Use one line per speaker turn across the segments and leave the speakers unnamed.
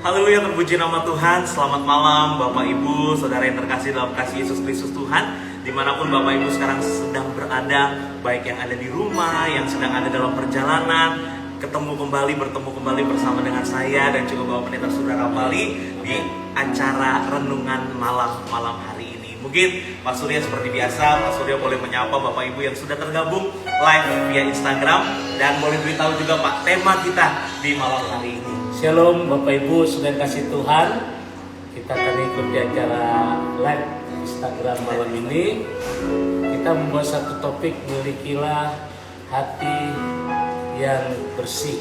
Haleluya, terpuji nama Tuhan. Selamat malam Bapak Ibu, Saudara yang terkasih dalam kasih Yesus Kristus Tuhan. Dimanapun Bapak Ibu sekarang sedang berada, baik yang ada di rumah, yang sedang ada dalam perjalanan, bertemu kembali bersama dengan saya dan juga Bapak Pendeta Saudara Pali di acara renungan malam hari ini. Mungkin Pak Surya seperti biasa, Pak Surya boleh menyapa Bapak Ibu yang sudah tergabung live via Instagram, dan boleh beritahu juga Pak tema kita di malam hari ini.
Shalom Bapak Ibu, sudah kasih Tuhan. Kita akan ikut di acara live Instagram malam ini. Kita membuat satu topik, milikilah hati yang bersih.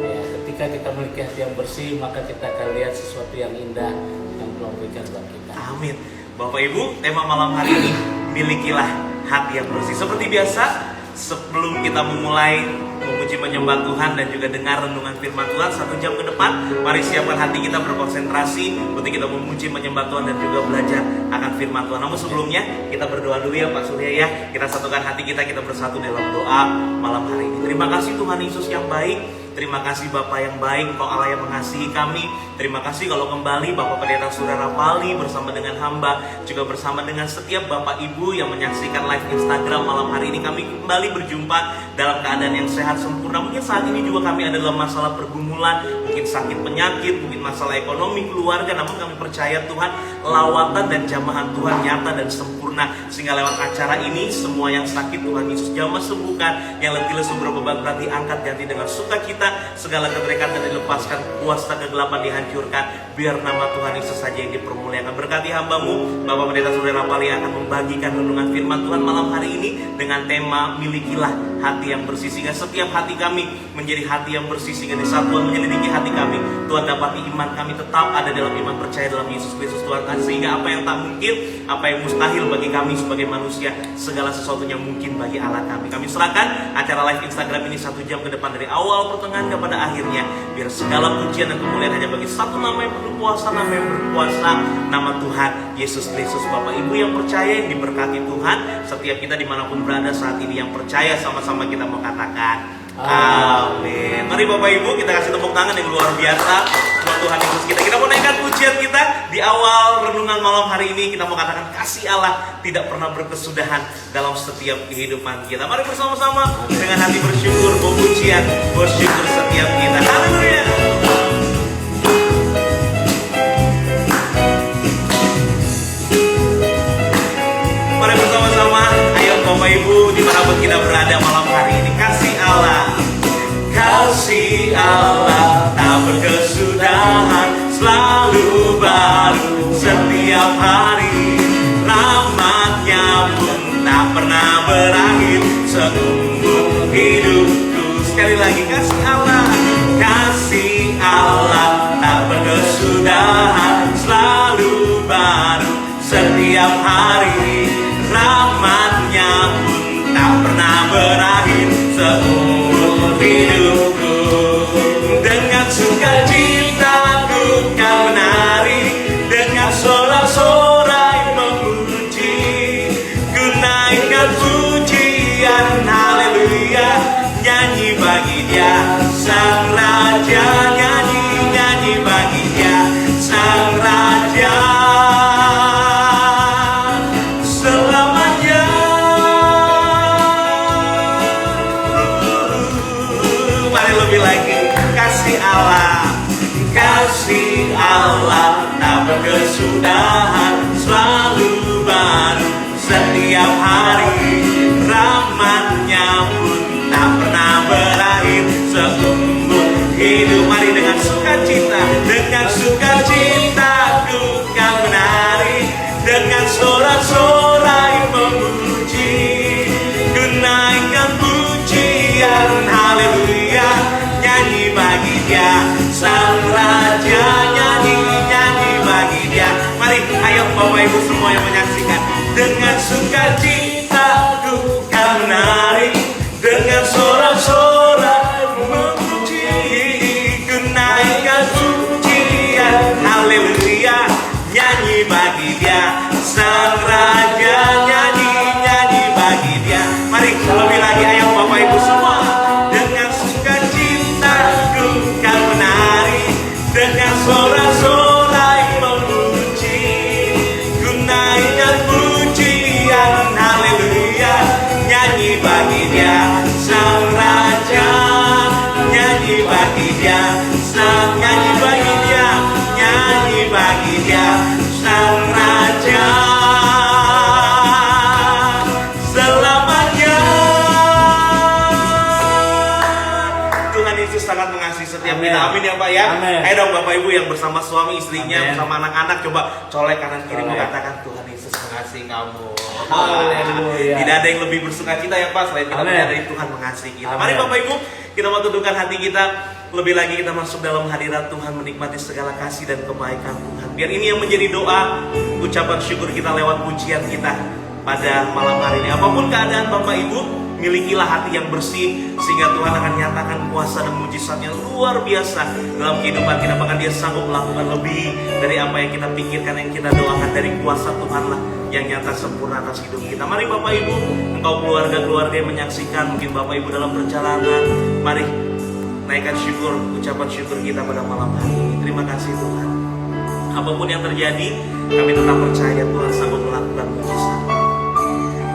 Ya, ketika kita memiliki hati yang bersih, maka kita akan lihat sesuatu yang indah yang Tuhan berikan buat kita.
Amin. Bapak Ibu, tema malam hari ini, milikilah hati yang bersih. Seperti biasa, sebelum kita memulai memuji menyembah Tuhan dan juga dengar renungan firman Tuhan 1 jam ke depan, mari siapkan hati kita berkonsentrasi untuk kita memuji menyembah Tuhan dan juga belajar akan firman Tuhan. Namun sebelumnya kita berdoa dulu ya Pak Surya ya. Kita satukan hati kita bersatu dalam doa malam hari ini. Terima kasih Tuhan Yesus yang baik. Terima kasih Bapak yang baik, Engkau Allah yang mengasihi kami. Terima kasih kalau kembali Bapak Pendeta Saudara Pali bersama dengan hamba, juga bersama dengan setiap Bapak Ibu yang menyaksikan live Instagram malam hari ini. Kami kembali berjumpa dalam keadaan yang sehat sempurna. Mungkin saat ini juga kami ada dalam masalah pergumulan, mungkin sakit penyakit, mungkin masalah ekonomi keluarga. Namun kami percaya Tuhan, lawatan dan jamahan Tuhan nyata dan sempurna. Sehingga lewat acara ini, semua yang sakit Tuhan Yesus jamah sembuhkan, yang letih lesu berbeban berat diangkat ganti dengan sukacita, segala keterikatan dilepaskan, kuasa kegelapan dihancurkan. Biar nama Tuhan Yesus saja yang dipermuliakan. Berkati hambamu, Bapak Pendeta Saudara Pali akan membagikan renungan firman Tuhan malam hari ini dengan tema milikilah hati yang bersih. Sehingga setiap hati kami menjadi hati yang bersih, sehingga di saat Tuhan menyelidiki hati kami, Tuhan dapati iman kami tetap ada dalam iman percaya dalam Yesus Kristus Tuhan. Sehingga apa yang tak mungkin, apa yang mustahil bagi kami sebagai manusia, segala sesuatunya mungkin bagi Allah kami. Kami serahkan acara live Instagram ini 1 jam ke depan, dari awal pertengahan kepada akhirnya. Biar segala pujian dan kemuliaan hanya bagi satu nama yang berkuasa, nama Tuhan Yesus Kristus. Bapak Ibu yang percaya, yang diberkati Tuhan, setiap kita dimanapun berada saat ini yang percaya, sama-sama kita mau katakan amin. Mari Bapak Ibu kita kasih tepuk tangan yang luar biasa buat Tuhan Yesus kita. Kita mau naikkan pujian kita di awal renungan malam hari ini. Kita mau katakan kasih Allah tidak pernah berkesudahan dalam setiap kehidupan kita. Mari bersama-sama dengan hati bersyukur, pujian, bersyukur setiap kita. Haleluya. Mari bersama-sama, ayo Bapak Ibu dimanapun kita berada malam hari ini. Kasih Allah tak berkesudahan, selalu baru setiap hari. Rahmatnya pun tak pernah berakhir seumur hidupku. Sekali lagi, kasih Allah tak berkesudahan, selalu baru setiap hari. Rahmatnya pun tak pernah berakhir seumur hidupku. Dengan sukacita ku kan menari, dengan sorak-sorai memuji, ku naikkan pujian haleluya, nyanyi bagi Dia Sang Raja, nyanyi bagi Dia Sang Raja. Kasih Allah tak berkesudahan, selalu baru setiap hari. Rahmatnya pun tak pernah berakhir seumur hidup. Mari dengan sukacita ku kan menari, dengan sorak-sorai memuji, ku naikkan pujian haleluya, nyanyi bagi Dia Sang Raja, nyanyi bagi Dia. Mari ayo Bapak Ibu semua yang menyaksikan, dengan sukacita ku kan menari, dengan sorak-sorai memuji, ku naikkan pujian haleluya, nyanyi bagi Dia Sang Raja, nyanyi bagi Dia. Mari lebih lagi ayo Bapak Ibu semua, dengan sukacita ku kan menari, dengan kita. Amin ya Pak ya.
Amin.
Ayo dong Bapak Ibu yang bersama suami istrinya,
Amin.
bersama anak-anak, coba colek kanan kiri
Colek.
mengatakan Tuhan Yesus mengasihi kamu.
Haleluya.
Tidak ada yang lebih bersuka cita ya Pak selain kita
Amin.
menyadari Tuhan mengasihi kita.
Amin.
Mari Bapak Ibu kita mau tundukkan hati kita. Lebih lagi kita masuk dalam hadirat Tuhan, menikmati segala kasih dan kebaikan Tuhan. Biar ini yang menjadi doa, ucapan syukur kita lewat pujian kita pada malam hari ini. Apapun keadaan Bapak Ibu, milikilah hati yang bersih, sehingga Tuhan akan nyatakan kuasa dan mujizatnya luar biasa dalam kehidupan kita. Bahkan Dia sanggup melakukan lebih dari apa yang kita pikirkan, yang kita doakan. Dari kuasa Tuhan lah yang nyata sempurna atas hidup kita. Mari Bapak Ibu, engkau keluarga-keluarga yang menyaksikan, mungkin Bapak Ibu dalam perjalanan, mari naikkan syukur, ucapan syukur kita pada malam hari ini. Terima kasih Tuhan. Apapun yang terjadi, kami tetap percaya Tuhan sanggup melakukan mujizat.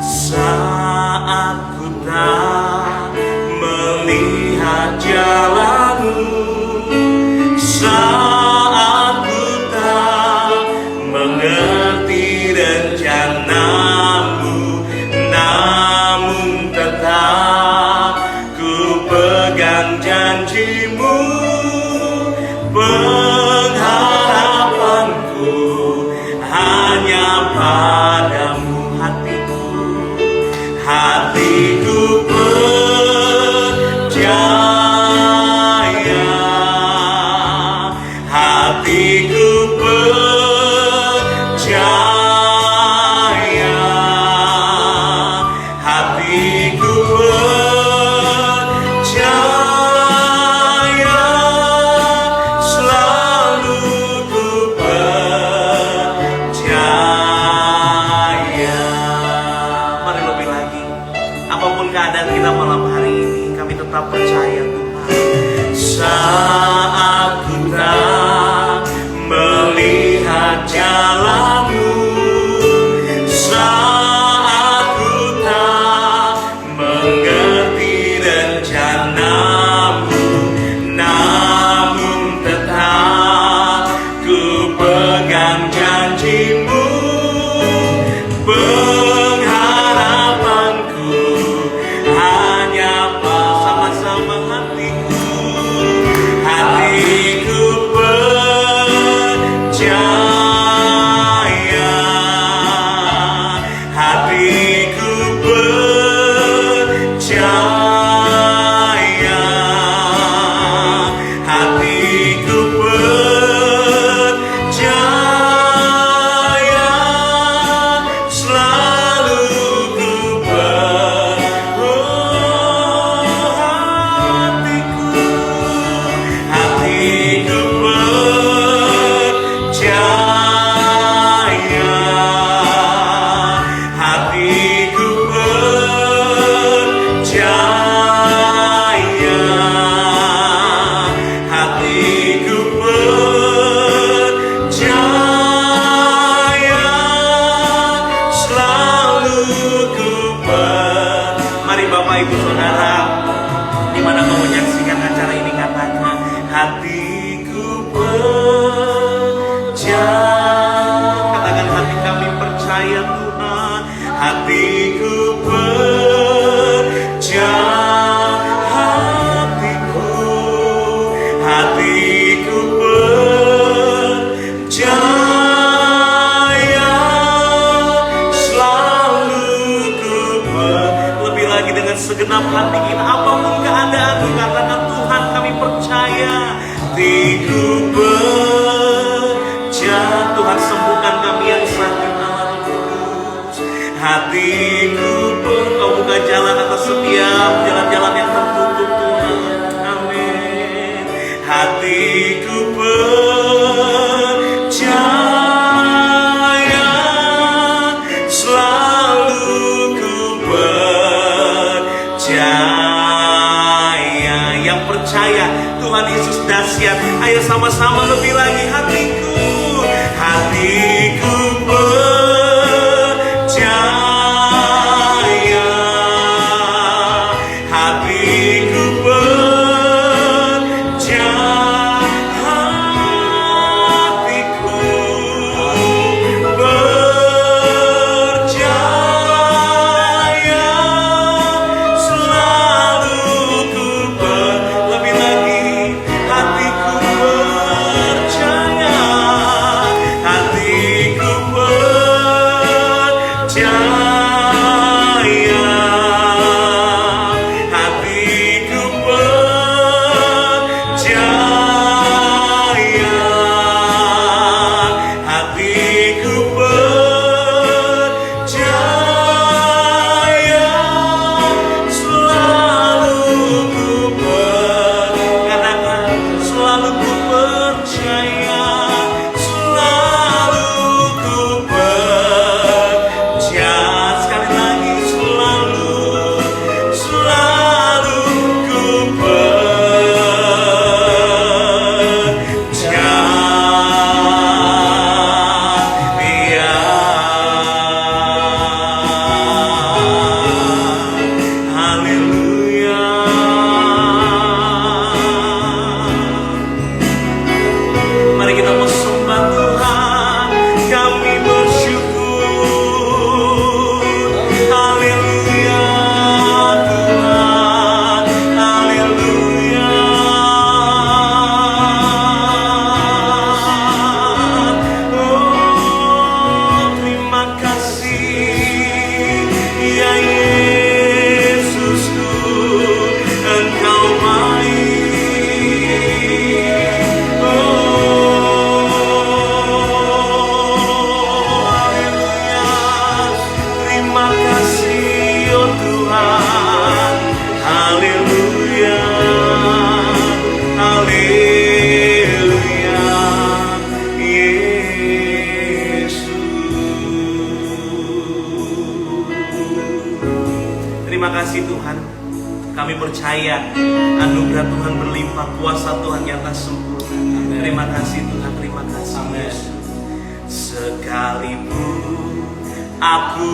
Saat ku tak melihat jalanmu, saat ku tak mengerti rencanamu, namun tetap ku pegang janjimu. Pengharapanku hanya padamu. Hatiku percaya, hatiku percaya, hatiku percaya, selalu ku percaya. Mari lebih lagi. Apapun keadaan kita malam hari ini, kami tetap percaya Tuhan. Saat ku tak melihat jalanmu, saat ku tak mengerti rencanamu, namun tetap ku pegang janjimu. Pengharapanku hanya sama-sama hatiku, hatiku percaya, hatiku percaya, hatiku percaya, selalu ku hatiku percaya, hatiku percaya, hatiku percaya, selalu ku Mari Bapak Ibu Saudara, dimana kau menyaksikan acara ini, katakan hatiku percaya. Katakan hati kami percaya Tuhan, hatiku percaya, hatiku percaya, selalu ku lebih lagi dengan segenap hati kita. Apapun keadaan, katakan Tuhan kami percaya. Hatiku percaya, Tuhan sembuhkan kami yang sakit, Allah Kudus. Hatiku Kau buka jalan atas setiap jalan-jalan yang tertutup Tuhan. Amin. Hatiku percaya, selalu ku percaya. Yang percaya Tuhan Yesus dahsyat. Ayo sama-sama lebih lagi. Hatiku percaya, hatiku percaya, hatiku percaya, selalu ku lebih lagi. Hati Terima kasih Tuhan. Kami percaya anugerah Tuhan berlimpah, kuasa Tuhan nyata sempurna. Terima kasih Tuhan, terima kasih.
Amin.
Sekalipun aku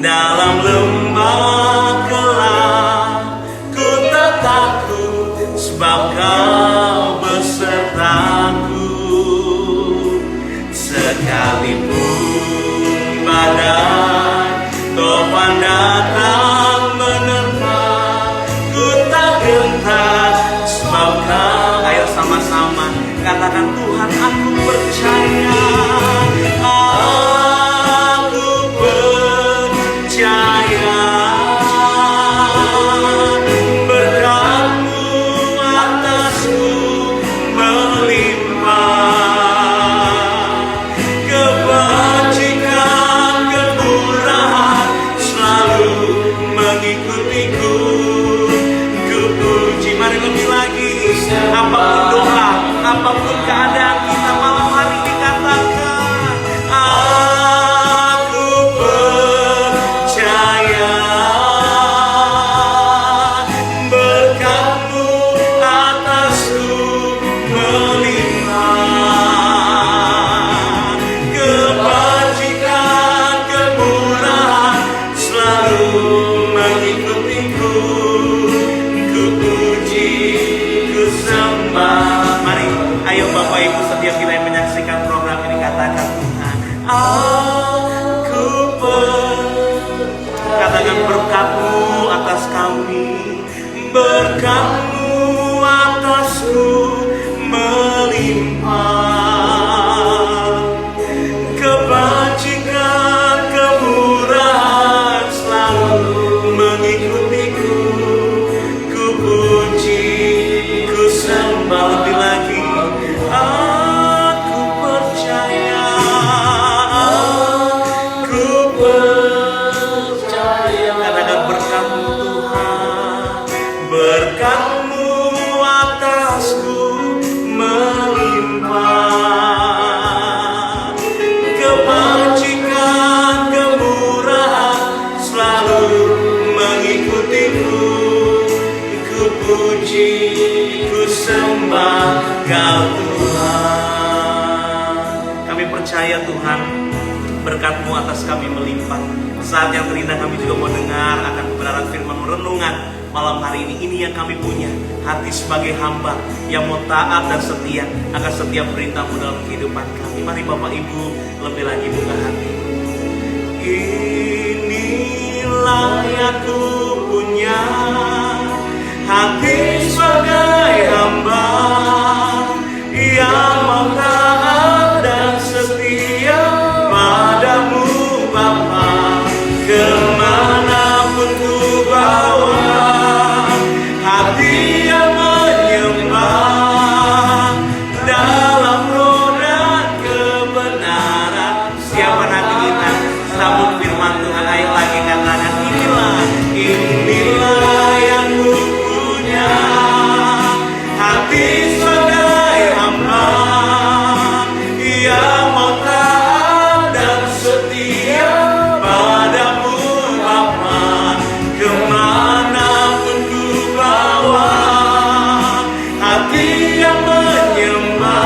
dalam lembah gelap, ku tak takut sebab Kau besertaku. Sekalipun badai topan datang menerpa, ku tak gentar sebab Kau. Ayo sama-sama katakan, Tuhan aku percaya. Aku percaya berkat-Mu atasku melimpah, kebajikan kemurahan selalu mengikutiku. Ku puji, mari lebih lagi. Apapun doa, apapun keadaan kita malam hari ini, katakan, aku percaya berkat-Mu atasku melimpah, kebajikan kemurahan selalu mengikutiku. Ku puji, ku sembah. Mari, ayo Bapak Ibu setiap kita yang menyaksikan program ini, katakan, Tuhan aku katakan berkat-Mu atas kami, berkat-Mu atasku melimpah, kebajikan kemurahan selalu mengikutiku. Ku puji, ku sembah. Lebih lagi, aku percaya, aku percaya. Katakan berkat-Mu Tuhan, berkat-Mu atasku melimpah, kebajikan kemurahan selalu mengikutiku. Ku puji, ku sembah Kau Tuhan. Kami percaya Tuhan, berkat-Mu atas kami melimpah. Saat yang terindah kami juga mau dengar akan kebenaran firman-Mu, renungan malam hari ini. Ini yang kami punya, hati sebagai hamba yang mau taat dan setia akan setiap perintah-Mu dalam kehidupan kami. Mari Bapak Ibu lebih lagi buka hati. Inilah yang ku punya, hati sebagai hamba yang mau taat dan setia padamu Bapa. Kemanapun ku bawa, hati yang menyembah dalam roh dan kebenaran. Siapa nanti kita sambut firman Tuhan? Ayo lagi katakan, inilah yang ku punya, hati sebagai hamba yang mau taat dan setia padamu Bapa. Kemanapun ku bawa, hati yang menyembah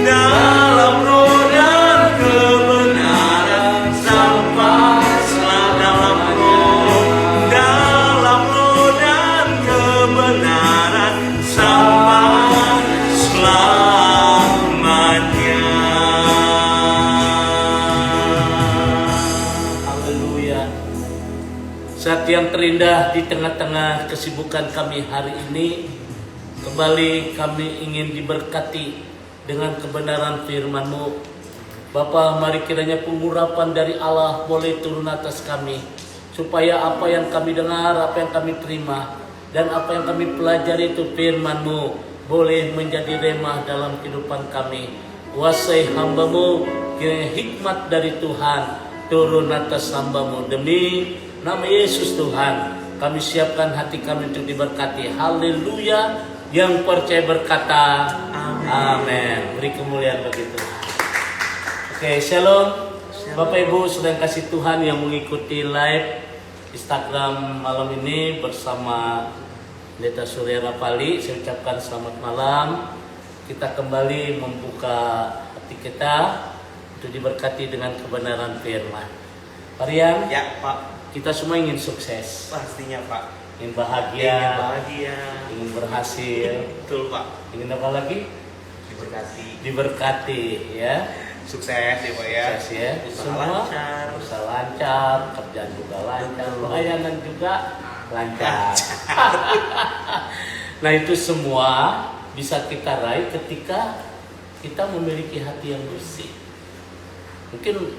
dalam roh dan kebenaran. Sampailah dalam roh dan kebenaran sampai selamanya.
Haleluya. Saat yang terindah di tengah-tengah kesibukan kami hari ini, kembali kami ingin diberkati dengan kebenaran firman-Mu. Bapa, mari kiranya pengurapan dari Allah boleh turun atas kami, supaya apa yang kami dengar, apa yang kami terima, dan apa yang kami pelajari itu firman-Mu boleh menjadi remah dalam kehidupan kami. Kuasai hamba-Mu, kiranya hikmat dari Tuhan turun atas hamba-Mu. Demi nama Yesus Tuhan, kami siapkan hati kami untuk diberkati. Haleluya. Yang percaya berkata amin. Beri kemuliaan bagi Tuhan. Oke, shalom. Bapak Ibu sedang kasih Tuhan yang mengikuti live Instagram malam ini bersama Pendeta Surya Rapali. Saya ucapkan selamat malam. Kita kembali membuka hati kita untuk diberkati dengan kebenaran firman. Pak Rian,
Ya Pak,
kita semua ingin sukses,
pastinya Pak.
ingin bahagia,
Ingin bahagia.
ingin berhasil,
Betul Pak.
ingin apa lagi?
Diberkati.
Diberkati, ya.
Sukses ya Pak ya.
Sukses ya.
Usaha
Semua
lancar.
usaha lancar, kerjaan juga lancar,
Betul.
pelayanan juga lancar. Nah itu semua bisa kita raih ketika kita memiliki hati yang bersih. Mungkin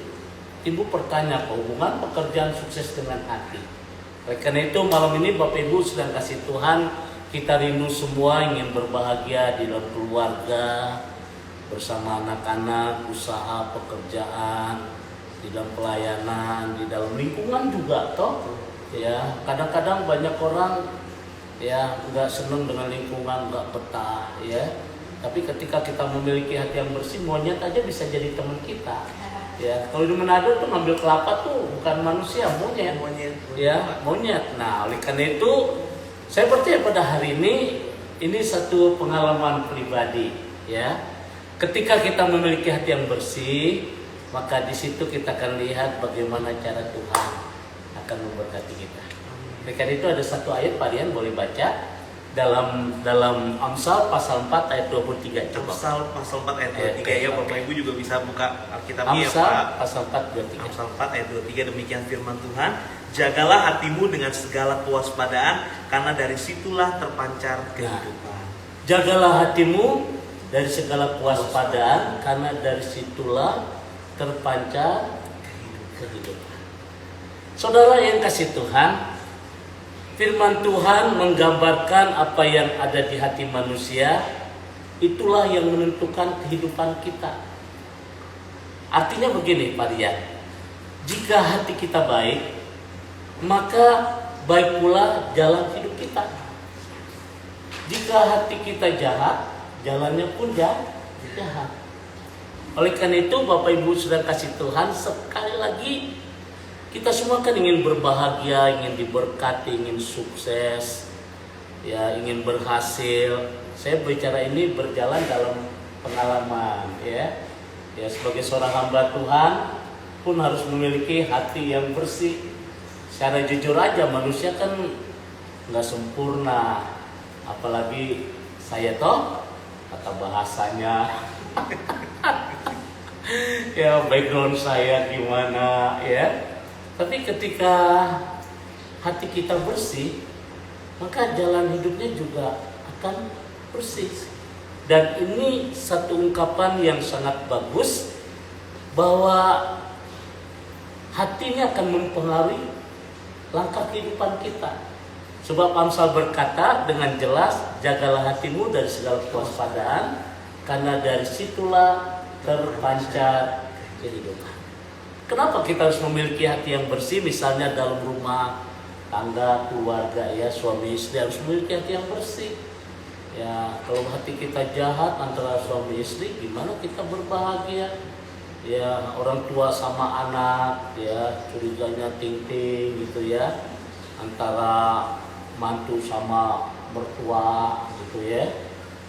Ibu bertanya, hubungan pekerjaan sukses dengan hati. Oleh karena itu malam ini Bapak Ibu sedang kasih Tuhan, kita rindu semua ingin berbahagia di dalam keluarga, bersama anak-anak, usaha, pekerjaan, di dalam pelayanan, di dalam lingkungan juga toh. Ya, kadang-kadang banyak orang ya nggak seneng dengan lingkungan, nggak betah ya. Tapi ketika kita memiliki hati yang bersih, monyet aja bisa jadi teman kita. Ya, kalau di Manado tuh ngambil kelapa tuh bukan manusia, monyet. Ya, monyet. Nah, oleh karena itu saya percaya pada hari ini satu pengalaman pribadi ya. Ketika kita memiliki hati yang bersih, maka di situ kita akan lihat bagaimana cara Tuhan akan memberkati kita. Oleh karena itu ada satu ayat Pak Rian boleh baca dalam Amsal pasal 4 ayat 23 coba.
Amsal pasal 4 ayat 23 ya Bapak Ibu juga bisa buka Alkitabnya ya
Amsal
Pak.
pasal 4 23.
Amsal 4 ayat 23 demikian firman Tuhan. Jagalah hatimu dengan segala kewaspadaan karena dari situlah terpancar kehidupan.
Jagalah hatimu dari segala kewaspadaan karena dari situlah terpancar kehidupan. Saudara yang kasih Tuhan, firman Tuhan menggambarkan apa yang ada di hati manusia, itulah yang menentukan kehidupan kita. Artinya begini Pak Rian, jika hati kita baik, maka baik pula jalan hidup kita. Jika hati kita jahat, jalannya pun jahat. Oleh karena itu Bapak Ibu sedang kasih Tuhan, sekali lagi kita semua kan ingin berbahagia, ingin diberkati, ingin sukses, ya ingin berhasil. Saya bicara ini berjalan dalam pengalaman, ya. Ya sebagai seorang hamba Tuhan pun harus memiliki hati yang bersih. Secara jujur aja manusia kan nggak sempurna, apalagi saya toh kata bahasanya. Ya background saya gimana ya. Tapi ketika hati kita bersih, maka jalan hidupnya juga akan bersih. Dan ini satu ungkapan yang sangat bagus bahwa hati ini akan mempengaruhi langkah kehidupan kita. Sebab Amsal berkata dengan jelas, jagalah hatimu dari segala kewaspadaan karena dari situlah terpancar kehidupan. Kenapa kita harus memiliki hati yang bersih? Misalnya dalam rumah tangga, keluarga ya, suami istri harus memiliki hati yang bersih. Ya, kalau hati kita jahat antara suami istri, gimana kita berbahagia? Ya, orang tua sama anak, ya curiganya ting-ting gitu ya. Antara mantu sama mertua gitu ya.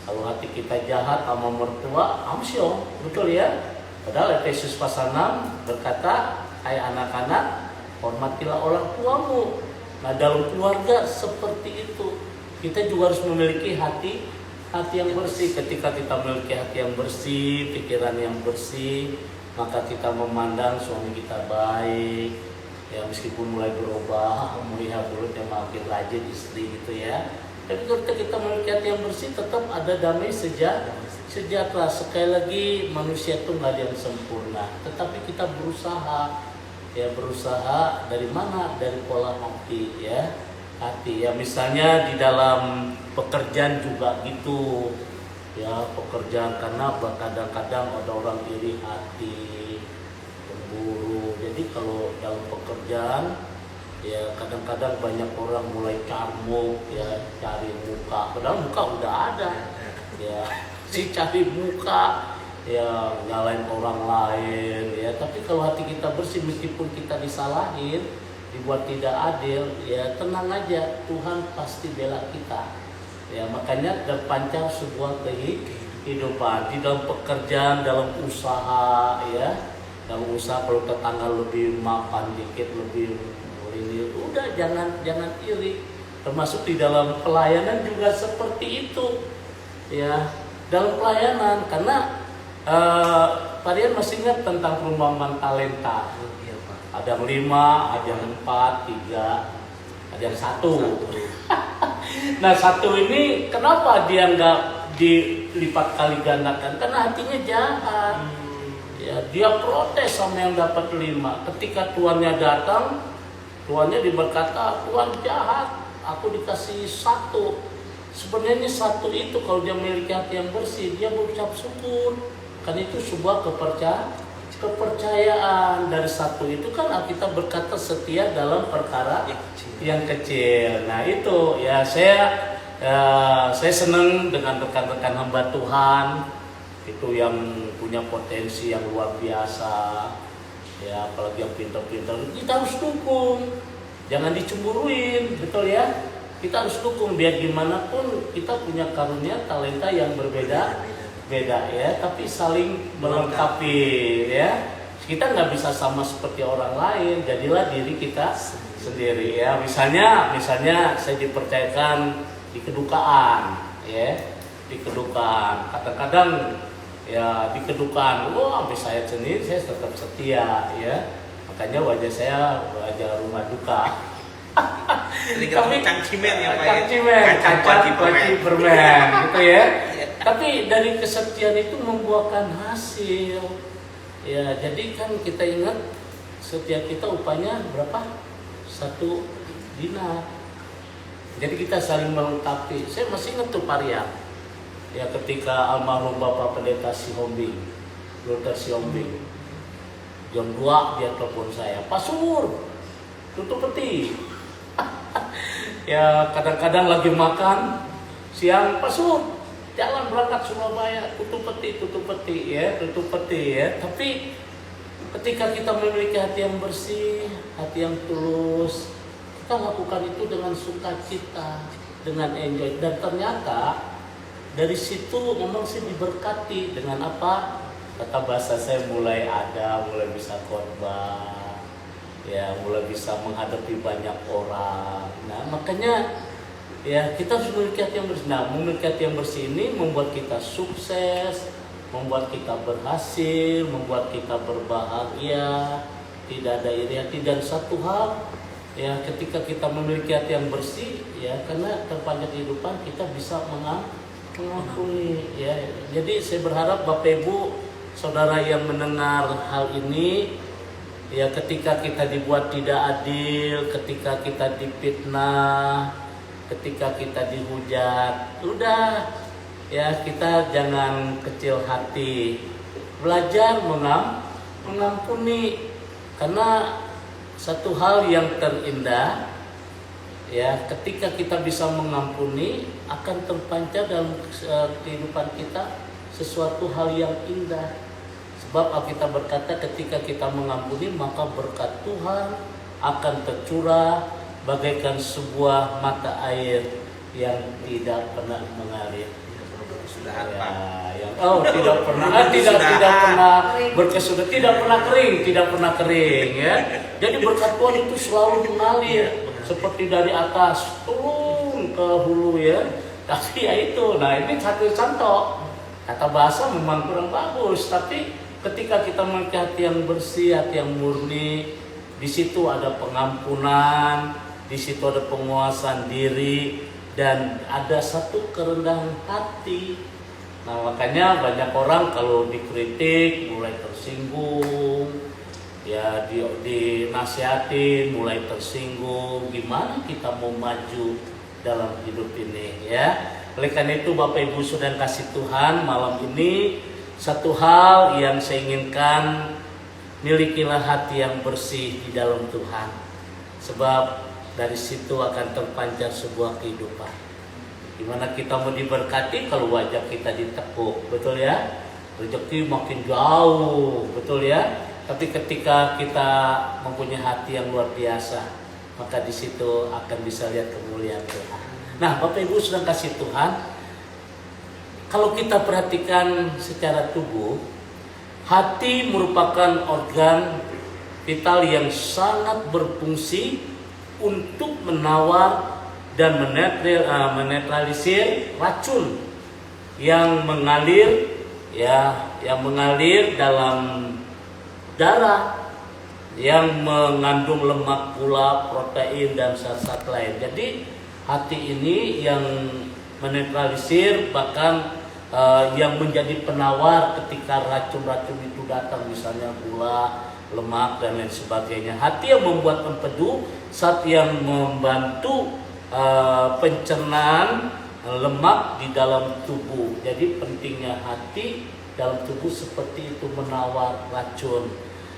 Kalau hati kita jahat sama mertua, amsyong, betul ya? Padahal Efesus pasal 6 berkata, hai anak-anak, hormatilah orang tuamu. Nah dalam keluarga seperti itu, kita juga harus memiliki hati yang bersih. Ketika kita memiliki hati yang bersih, pikiran yang bersih, maka kita memandang suami kita baik. Ya meskipun mulai berubah, melihat mulut yang makin rajin istri gitu ya. Tapi ketika kita memiliki hati yang bersih, tetap ada damai sejahtera. Sekali lagi manusia itu nggak ada yang sempurna, tetapi kita berusaha dari mana? Dari pola hati ya. Hati ya, misalnya di dalam pekerjaan juga gitu ya, pekerjaan karena kadang-kadang ada orang iri hati, cemburu. Jadi kalau dalam pekerjaan ya kadang-kadang banyak orang mulai carmuk ya, cari muka, padahal muka udah ada ya, si cari muka ya, nyalain orang lain ya. Tapi kalau hati kita bersih, meskipun kita disalahin, dibuat tidak adil, ya tenang aja, Tuhan pasti bela kita. Ya makanya terpancar sebuah kehidupan di dalam pekerjaan, dalam usaha, ya. Dalam usaha kalau tetangga lebih mapan dikit, lebih ini, udah jangan iri. Termasuk di dalam pelayanan juga seperti itu, ya. Dalam pelayanan, karena kalian masih ingat tentang perumpamaan talenta?
Iya, Pak.
Ada yang 5, ada yang 4, 3, ada yang 1. Nah 1 ini kenapa dia nggak dilipat kali gandakan? Karena hatinya jahat. Ya, dia protes sama yang dapat 5. Ketika tuannya datang, tuannya berkata, Tuhan jahat, aku dikasih 1. Sebenarnya 1 itu kalau dia memiliki hati yang bersih, dia berucap syukur. Kan itu sebuah kepercayaan. Dari 1 itu kan Alkitab berkata setia dalam perkara yang kecil. Nah itu ya saya senang dengan rekan-rekan hamba Tuhan itu yang punya potensi yang luar biasa, ya apalagi yang pintar-pintar. Kita harus dukung, jangan dicemburuin, betul ya. Kita harus dukung, biar gimana pun kita punya karunia talenta yang berbeda ya, tapi saling melengkapi ya. Kita nggak bisa sama seperti orang lain, jadilah diri kita sendiri ya. Misalnya saya dipercayakan di kedukaan ya, di kedukaan kadang-kadang ya di kedukaan, wah habis saya sendiri saya tetap setia ya. Makanya wajah saya wajah rumah duka.
Tapi cangcimen ya Pak.
Cangcimen, kacat kuaci permen gitu ya. Tapi dari kesetiaan itu membuahkan hasil. Ya, jadi kan kita ingat setiap kita upahnya berapa? 1 dinar. Jadi kita saling melengkapi. Saya masih ingat tuh Parian. Ya ketika almarhum Bapak Pendeta Sihombing, Dr. Sihombing, jam 2 dia telepon saya, Pak Sur, tutup peti. Ya kadang-kadang lagi makan siang, Pak Sur, jalan berangkat Surabaya, tutup peti ya. Tapi ketika kita memiliki hati yang bersih, hati yang tulus, kita lakukan itu dengan sukacita, dengan enjoy, dan ternyata dari situ memang sih diberkati dengan apa? Kata bahasa saya mulai bisa khotbah, ya mulai bisa menghadapi banyak orang. Nah makanya ya kita harus memiliki hati yang bersih. Nah memiliki hati yang bersih ini membuat kita sukses, membuat kita berhasil, membuat kita berbahagia, tidak ada iri hati. Dan satu hal ya ketika kita memiliki hati yang bersih ya, karena terpanjang kehidupan kita bisa mengampuni ya. Jadi saya berharap Bapak Ibu saudara yang mendengar hal ini ya, ketika kita dibuat tidak adil, ketika kita difitnah, ketika kita dihujat, udah ya kita jangan kecil hati, belajar mengampuni. Karena satu hal yang terindah ya, ketika kita bisa mengampuni akan terpancar dalam kehidupan kita sesuatu hal yang indah. Sebab Alkitab berkata ketika kita mengampuni maka berkat Tuhan akan tercurah bagaikan sebuah mata air yang tidak pernah mengalir. Tidak pernah berkesudahan, tidak pernah kering ya. Jadi berkat Tuhan itu selalu mengalir seperti dari atas turun ke hulu ya. Tapi ya itu, nah ini satu contoh. Kata bahasa memang kurang bagus, tapi ketika kita memiliki hati yang bersih, hati yang murni, di situ ada pengampunan, di situ ada penguasaan diri, dan ada satu kerendahan hati. Nah makanya banyak orang kalau dikritik mulai tersinggung, ya dinasihatin mulai tersinggung. Gimana kita mau maju dalam hidup ini ya? Oleh karena itu Bapak Ibu Saudara kasih Tuhan, malam ini satu hal yang saya inginkan, milikilah hati yang bersih di dalam Tuhan. Sebab dari situ akan terpancar sebuah kehidupan. Dimana kita mau diberkati kalau wajah kita ditekuk, betul ya? Rezeki makin jauh, betul ya? Tapi ketika kita mempunyai hati yang luar biasa, maka di situ akan bisa lihat kemuliaan Tuhan. Nah, Bapak Ibu sudah kasih Tuhan, kalau kita perhatikan secara tubuh, hati merupakan organ vital yang sangat berfungsi untuk menawar dan menetralisir racun yang mengalir dalam darah, yang mengandung lemak pula, protein dan zat-zat lain. Jadi hati ini yang menetralisir, bahkan yang menjadi penawar ketika racun-racun itu datang, misalnya gula, lemak dan lain sebagainya. Hati yang membuat empedu, zat yang membantu pencernaan lemak di dalam tubuh. Jadi pentingnya hati dalam tubuh seperti itu, menawar racun.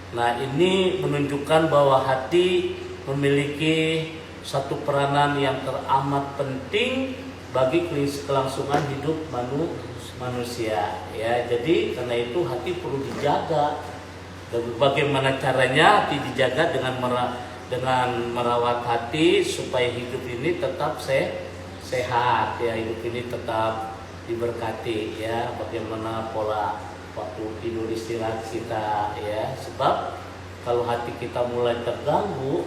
Nah, ini menunjukkan bahwa hati memiliki satu peranan yang teramat penting bagi kelangsungan hidup manusia. Ya, jadi karena itu hati perlu dijaga. Dan bagaimana caranya hati dijaga? Dengan merawat hati supaya hidup ini tetap sehat. Ya, hidup ini tetap diberkati. Ya, bagaimana pola waktu tidur istirahat kita, ya, sebab kalau hati kita mulai terganggu,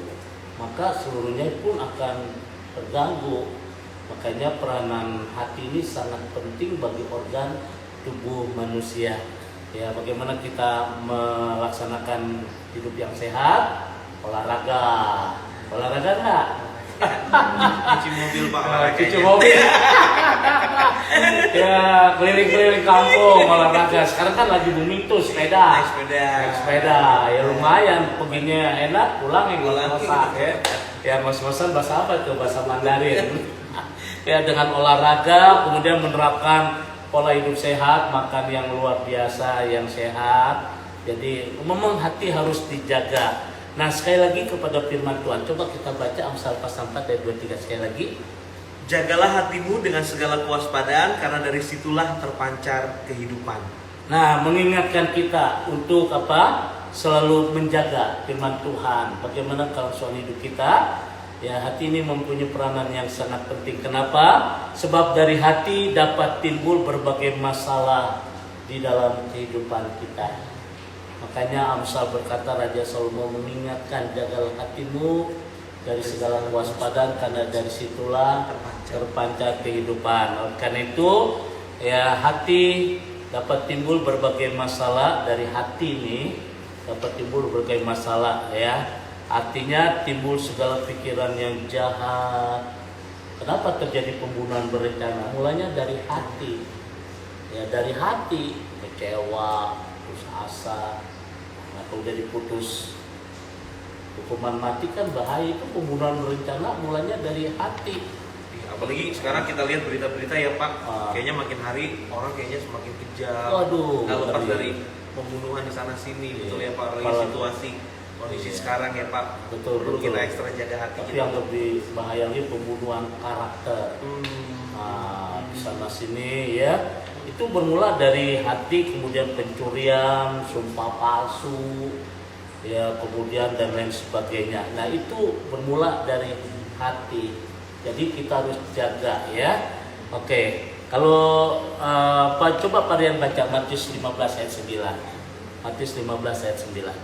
maka seluruhnya pun akan terganggu. Makanya peranan hati ini sangat penting bagi organ tubuh manusia. Ya, bagaimana kita melaksanakan hidup yang sehat? Olahraga enggak?
Cuci mobil Pak,
Cuci mobil. Ya, keliling-keliling kampung olahraga. Sekarang kan lagi booming tuh sepeda. Naik sepeda. Ya lumayan, perginya enak, pulang yang ngos-ngosan ya. Ya ngos-ngosan bahasa apa tuh? Bahasa Mandarin. Ya, dengan olahraga, kemudian menerapkan pola hidup sehat, makan yang luar biasa, yang sehat. Jadi memang hati harus dijaga. Nah, sekali lagi kepada firman Tuhan, coba kita baca Amsal pasal 4 ayat 23 sekali lagi.
Jagalah hatimu dengan segala kewaspadaan, karena dari situlah terpancar kehidupan.
Nah, mengingatkan kita untuk apa? Selalu menjaga firman Tuhan. Bagaimana kelangsungan hidup kita? Ya, hati ini mempunyai peranan yang sangat penting. Kenapa? Sebab dari hati dapat timbul berbagai masalah di dalam kehidupan kita. Makanya Amsal berkata, Raja Salomo mengingatkan, jagalah hatimu dari segala kewaspadaan, karena dari situlah terpancar kehidupan. Oleh karena itu, ya, hati dapat timbul berbagai masalah. Dari hati ini dapat timbul berbagai masalah, ya. Artinya timbul segala pikiran yang jahat. Kenapa terjadi pembunuhan berencana? Mulanya dari hati. Ya, dari hati, kecewa, putus asa. Nah, kalau udah diputus hukuman mati kan bahaya. Itu pembunuhan berencana mulanya dari hati.
Apalagi sekarang kita lihat berita-berita ya Pak, kayaknya makin hari orang kayaknya semakin kejam.
Waduh,
kalau lepas dari pembunuhan di sana sini, betul ya Pak, situasi kondisi sekarang ya Pak, perlu kita ekstra jaga hati.
Tapi yang lebih bahaya lagi pembunuhan karakter. Nah, di sana sini ya, itu bermula dari hati, kemudian pencurian, sumpah palsu, ya, kemudian dan lain sebagainya. Nah, itu bermula dari hati. Jadi kita harus jaga, ya. Oke, kalau coba kalian baca Matius 15 ayat 9. Matius 15 ayat 9.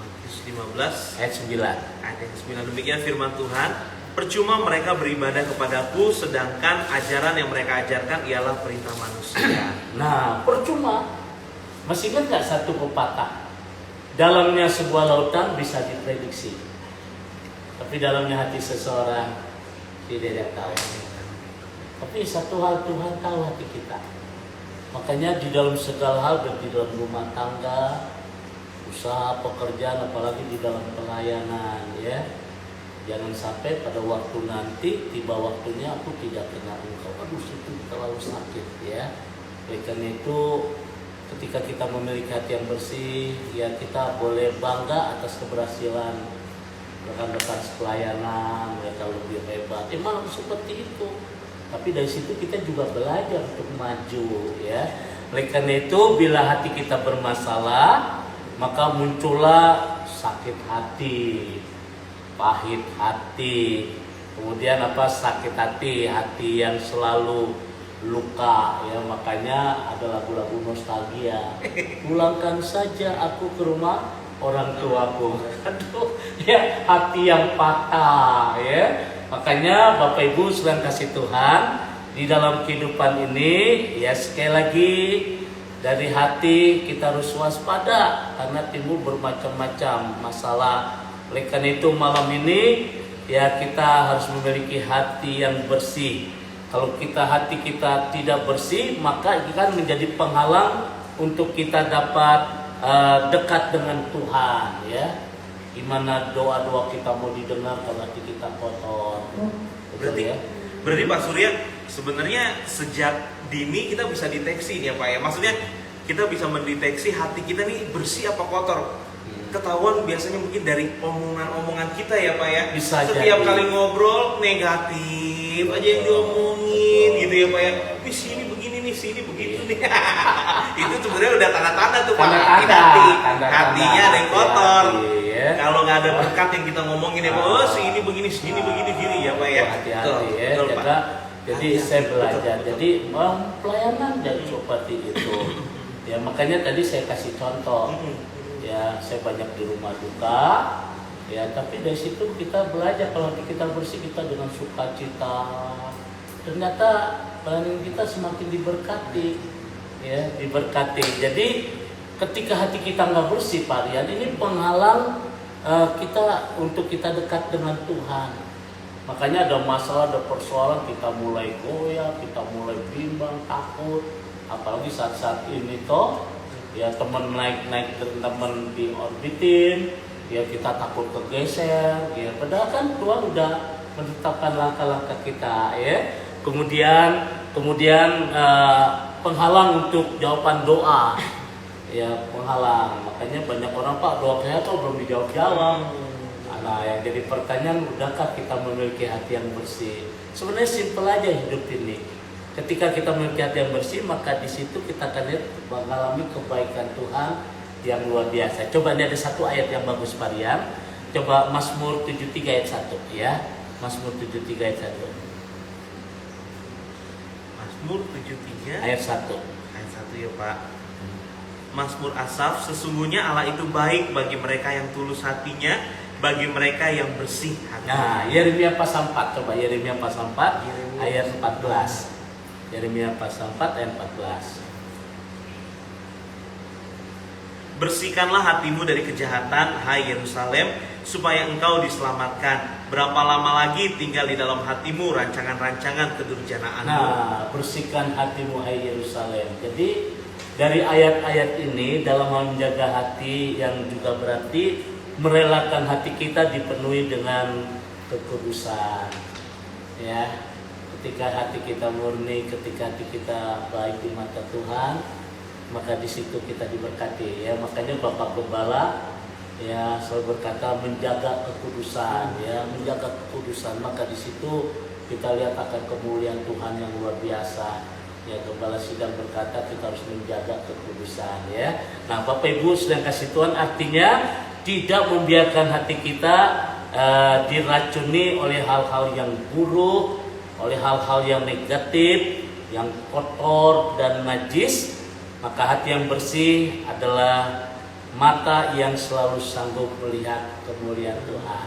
Matius 15 ayat 9.
Ayat 9, demikian firman Tuhan. Percuma mereka beribadah kepadaku, sedangkan ajaran yang mereka ajarkan ialah perintah manusia.
Nah, percuma. Masih ingat nggak satu pepatah? Dalamnya sebuah lautan bisa diprediksi, tapi dalamnya hati seseorang tidak ada tahu. Tapi satu hal, Tuhan tahu hati kita. Makanya di dalam segala hal, di dalam rumah tangga, usaha, pekerjaan, apalagi di dalam pelayanan, ya, jangan sampai pada waktu nanti tiba waktunya aku tidak kenal engkau. Aduh, itu terlalu sakit, ya. Oleh karena itu, ketika kita memiliki hati yang bersih, ya, kita boleh bangga atas keberhasilan rekan-rekan pelayanan, mereka lebih hebat. Emang seperti itu. Tapi dari situ kita juga belajar untuk maju, ya. Oleh karena itu, bila hati kita bermasalah, maka muncullah sakit hati, pahit hati, kemudian sakit hati yang selalu luka, ya. Makanya ada lagu-lagu nostalgia. Pulangkan saja aku ke rumah orang tuaku. Aduh, ya, hati yang patah, ya. Makanya Bapak Ibu sedang kasih Tuhan, di dalam kehidupan ini, ya, sekali lagi dari hati kita harus waspada karena timbul bermacam-macam masalah. Oleh karena itu malam ini, ya, kita harus memiliki hati yang bersih. Kalau hati kita tidak bersih, maka itu kan menjadi penghalang untuk kita dapat dekat dengan Tuhan, ya. Gimana doa-doa kita mau didengar kalau hati kita kotor?
Berarti Pak Surya, sebenarnya sejak dini kita bisa deteksi ya Pak ya. Maksudnya kita bisa mendeteksi hati kita nih bersih apa kotor. Ketahuan biasanya mungkin dari omongan-omongan kita ya Pak ya.
Bisa
setiap
jadi.
kali ngobrol negatif aja yang diomongin gitu ya Pak ya. Nih sini begini nih, sini begitu nih. Itu sebenarnya udah tanda-tanda tuh Pak. Hatinya ada yang kotor.
Ya.
Kalau nggak ada berkat yang kita ngomongin ya Pak, oh sini begini ya Pak ya.
Hati-hati ya.
Betul, Pak.
Jadi saya belajar. Jadi pelayanan jadi seperti itu. Ya, makanya tadi saya kasih contoh. Ya, saya banyak di rumah duka. Ya, tapi dari situ kita belajar kalau hati kita bersih, kita dengan sukacita. Ternyata pelayanan kita semakin diberkati. Ya, diberkati. Jadi ketika hati kita nggak bersih, Pak Rian, ini penghalang kita untuk kita dekat dengan Tuhan. Makanya ada masalah, ada persoalan, kita mulai goyah, kita mulai bimbang, takut. Apalagi saat-saat ini toh, ya teman naik teman diorbitin, ya kita takut kegeser, ya padahal kan Tuhan udah menetapkan langkah-langkah kita, ya. Kemudian penghalang untuk jawaban doa, ya penghalang. Makanya banyak orang, Pak, doa saya tuh belum dijawab-jawab. Nah, yang jadi pertanyaan, udahkah kita memiliki hati yang bersih? Sebenarnya simpel aja hidup ini. Ketika kita memiliki hati yang bersih, maka di situ kita akan lihat mengalami kebaikan Tuhan yang luar biasa. Coba ini ada satu ayat yang bagus, Pak Rian. Coba Mazmur 73 ayat 1 ya. Mazmur 73 ayat 1.
Mazmur 73
ayat 1.
Ayat 1 ya Pak. Mazmur Asaf, sesungguhnya Allah itu baik bagi mereka yang tulus hatinya, bagi mereka yang bersih hati.
Nah, Yeremia pasal 4, coba Yeremia pasal 4 ayat 14. Yeremia pasal 4 ayat 14.
Bersihkanlah hatimu dari kejahatan, hai Yerusalem, supaya engkau diselamatkan. Berapa lama lagi tinggal di dalam hatimu rancangan-rancangan kedurjanaanmu.
Nah, bersihkan hatimu, hai Yerusalem. Jadi dari ayat-ayat ini dalam hal menjaga hati yang juga berarti merelakan hati kita dipenuhi dengan kekudusan. Ya, ketika hati kita murni, ketika hati kita baik di mata Tuhan, maka di situ kita diberkati. Ya, makanya Bapak Gembala ya selalu berkata menjaga kekudusan, ya, menjaga kekudusan. Maka di situ kita lihat akan kemuliaan Tuhan yang luar biasa. Ya, Gembala Sidang berkata kita harus menjaga kekudusan, ya. Nah, Bapak Ibu sedang kasih Tuhan artinya tidak membiarkan hati kita diracuni oleh hal-hal yang buruk, oleh hal-hal yang negatif, yang kotor dan najis. Maka hati yang bersih adalah mata yang selalu sanggup melihat kemuliaan Tuhan.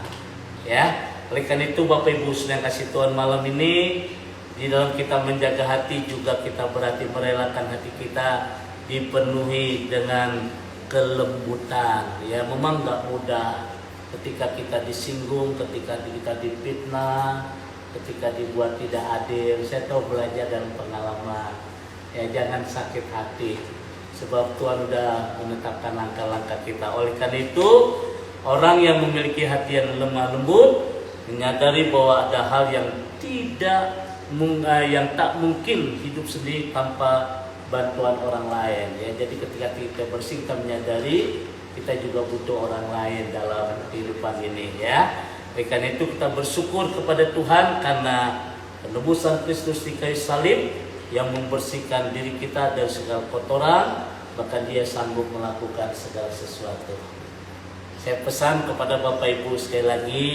Ya, oleh karena itu Bapak Ibu sedang kasih Tuhan malam ini, di dalam kita menjaga hati juga kita berarti merelakan hati kita dipenuhi dengan kelembutan. Ya, memang nggak mudah ketika kita disinggung, ketika kita difitnah, ketika dibuat tidak adil. Saya tahu belajar dalam pengalaman. Ya, jangan sakit hati, sebab Tuhan sudah menetapkan langkah-langkah kita. Oleh karena itu, orang yang memiliki hati yang lemah lembut menyadari bahwa ada hal yang tak mungkin hidup sendiri tanpa bantuan orang lain. Ya, jadi ketika kita bersih, kita menyadari kita juga butuh orang lain dalam kehidupan ini. Ya, oleh karena itu kita bersyukur kepada Tuhan karena penebusan Kristus di kayu salib yang membersihkan diri kita dari segala kotoran, bahkan Dia sanggup melakukan segala sesuatu. Saya pesan kepada Bapak Ibu sekali lagi,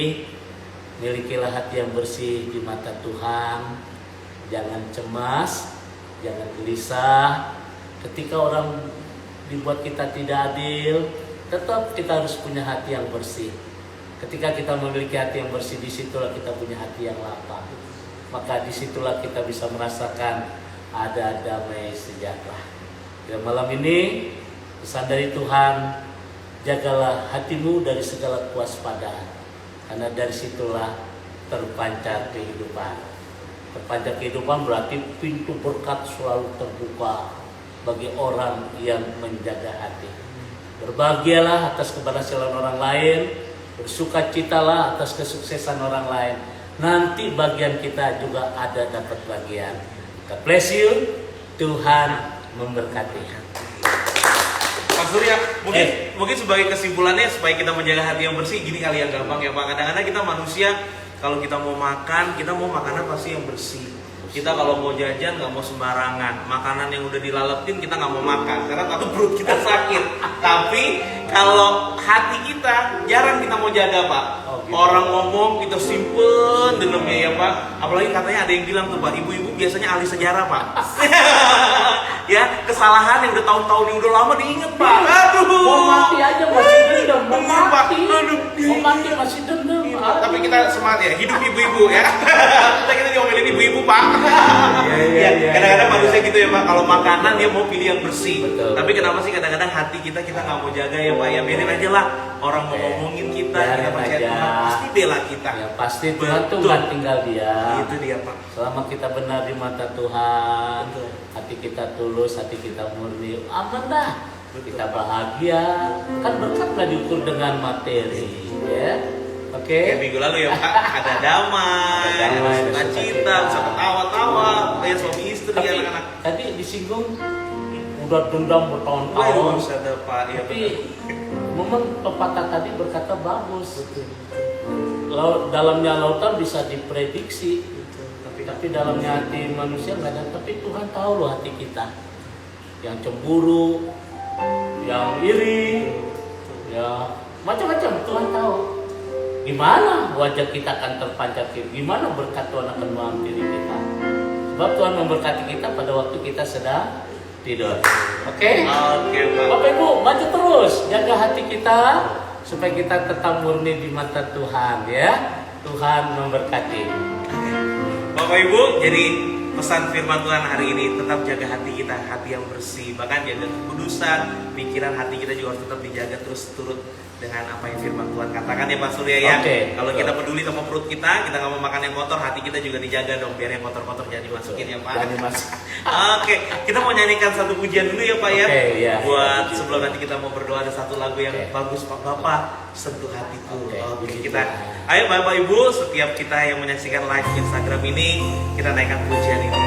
milikilah hati yang bersih di mata Tuhan. Jangan cemas, jangan gelisah. Ketika orang dibuat kita tidak adil, tetap kita harus punya hati yang bersih. Ketika kita memiliki hati yang bersih, disitulah kita punya hati yang lapang. Maka disitulah kita bisa merasakan ada damai sejahtera. Dan malam ini pesan dari Tuhan, jagalah hatimu dari segala kewaspadaan, karena dari situlah terpancar kehidupan. Terpancar kehidupan berarti pintu berkat selalu terbuka bagi orang yang menjaga hati. Berbahagialah atas keberhasilan orang lain, bersukacitalah atas kesuksesan orang lain. Nanti bagian kita juga ada dapat bagian. God bless you. Tuhan memberkati.
Pak Surya, mungkin sebagai kesimpulannya supaya kita menjaga hati yang bersih, gini kali yang gampang ya Pak. Kadang-kadang kita manusia, kalau kita mau makan, kita mau makanan pasti yang bersih. Kita kalau mau jajan nggak mau sembarangan. Makanan yang udah dilaletin kita nggak mau makan karena takut perut kita sakit. Tapi kalau hati kita jarang kita mau jaga Pak. Orang ngomong kita simpen dendamnya ya Pak. Apalagi katanya ada yang bilang tuh Pak, ibu-ibu biasanya ahli sejarah Pak. Ya, kesalahan yang udah tahun-tahun yang udah lama diinget Pak. Aduh.
Mau mati aja masih dendam, mau
Iya, Pak.
mati.
Aduh.
Mau mati masih dendam.
Tapi kita semangat ya, hidup ibu-ibu ya. Kita diomelin ibu-ibu Pak.
Iya.
Kadang-kadang manusia gitu ya Pak, kalau makanan dia mau pilih yang bersih.
Betul.
Tapi kenapa sih kadang-kadang hati kita nggak mau jaga ya Pak? Ya biarin aja lah. Orang mau ngomongin kita, kita
Biarin
percaya
aja.
Tuhan pasti bela kita.
Ya pasti Tuhan tuh nggak tinggal diam.
Itu dia Pak.
Selama kita benar di mata Tuhan,
Betul.
hati kita tulus, hati kita murni, aman dah.
Betul.
Kita bahagia. Kan berkat nggak diukur dengan materi, ya. Oke.
Kayak minggu lalu ya Pak, ada damai,
Ada damai,
ada
ada
sukacita,
sukacita.
bisa ketawa-tawa, kayak suami istri,
Tapi
anak-anak.
tadi disinggung udah dendam
Waduh,
bertahun-tahun.
ada Pak. Ya,
Tapi memang pepatah tadi berkata bagus. Dalamnya lautan bisa diprediksi, tapi dalamnya hati manusia nggak ada. Tapi Tuhan tahu loh hati kita, yang cemburu, yang iri, ya macam-macam Tuhan tahu. Gimana wajah kita akan terpancar, gimana berkat Tuhan akan menghampiri kita. Sebab Tuhan memberkati kita pada waktu kita sedang tidur. Oke?
Oke Pak.
Bapak Ibu, maju terus, jaga hati kita supaya kita tetap murni di mata Tuhan ya. Tuhan memberkati.
Bapak Ibu, jadi pesan firman Tuhan hari ini, tetap jaga hati kita, hati yang bersih, bahkan jaga kekudusan, pikiran hati kita juga harus tetap dijaga terus turut dengan apa yang firman Tuhan katakan ya Pak Surya ya.
Oke,
Kalau
betul.
kita peduli sama perut kita nggak mau makan yang kotor, hati kita juga dijaga dong, biar yang kotor-kotor jangan dimasukin ya Pak.
Jangan dimasukin.
Oke, kita mau nyanyikan satu pujian dulu ya Pak ya.
Oke, ya.
Buat sebelum nanti kita mau berdoa, ada satu lagu yang
Oke.
bagus Pak, Bapak sentuh hatiku.
Oke,
Oke,
puji
kita
Tuhan.
ayo Bapak Ibu, setiap kita yang menyaksikan live Instagram ini, kita naikkan pujian ini.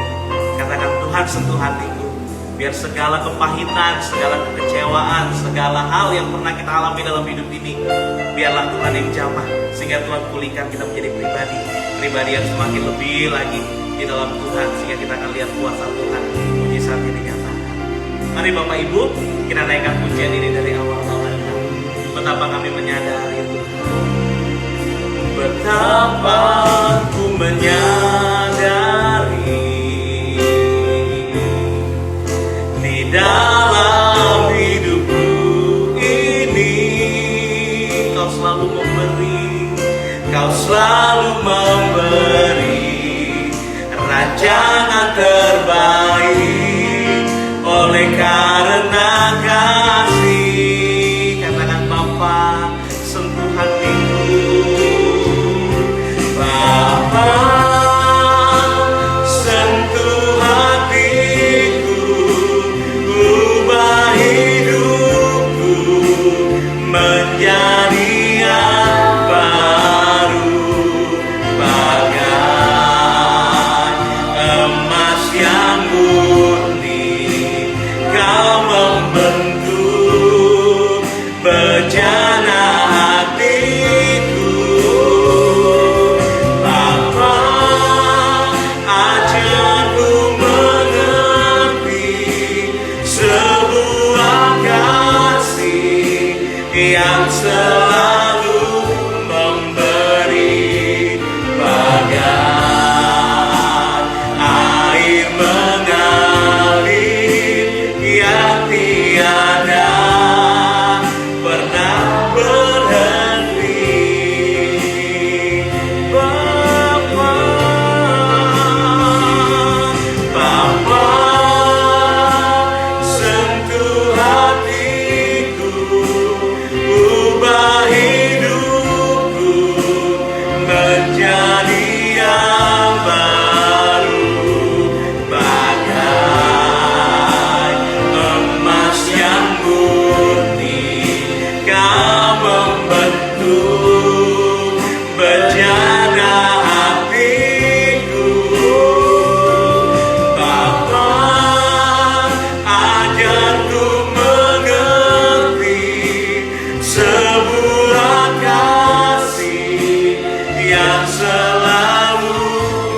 Katakan, Tuhan sentuh hatiku. Biar segala kepahitan, segala kekecewaan, segala hal yang pernah kita alami dalam hidup ini, biarlah Tuhan yang jamah, sehingga Tuhan pulihkan kita menjadi pribadi yang semakin lebih lagi di dalam Tuhan, sehingga kita akan lihat kuasa Tuhan, mujizat yang dinyatakan. Mari Bapak Ibu, kita naikkan pujian ini dari awal-awal. Betapa kami menyadari Tuhan, betapa ku menyadari di dalam hidupku ini Kau selalu memberi, Kau selalu memberi rancangan terbaik oleh karena kasih. Katakan, Bapa sentuh hatiku, Bapa sentuh hatiku, ubah hidupku menjadi yang baru, bagai emas yang murni. selalu memberi bagai air mengalir yang tiada pernah berhenti. Bapa, Bapa, sentuh hatiku, ubah hidupku menjadi yang baru, bagai emas yang murni. Kau membentuk bejana hatiku. Bapa, ajarku mengerti sebuah kasih yang selalu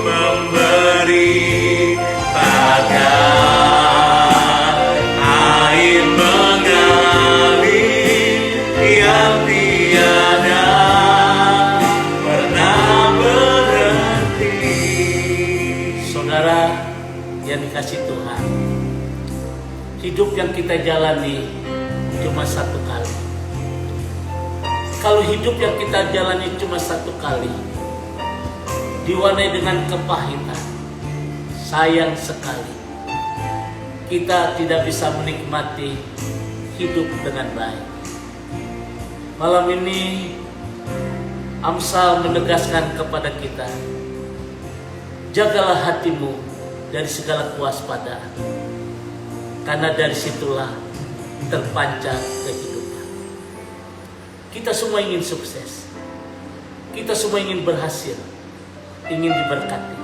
memberi bagai air mengalir yang tiada pernah berhenti.
Saudara yang dikasih Tuhan, hidup yang kita jalani cuma satu kali. Kalau hidup yang kita jalani cuma satu kali, diwarnai dengan kepahitan, sayang sekali kita tidak bisa menikmati hidup dengan baik. Malam ini Amsal menegaskan kepada kita, jagalah hatimu dari segala kewaspadaan, karena dari situlah terpancar kehidupan. Kita semua ingin sukses, kita semua ingin berhasil, ingin diberkati.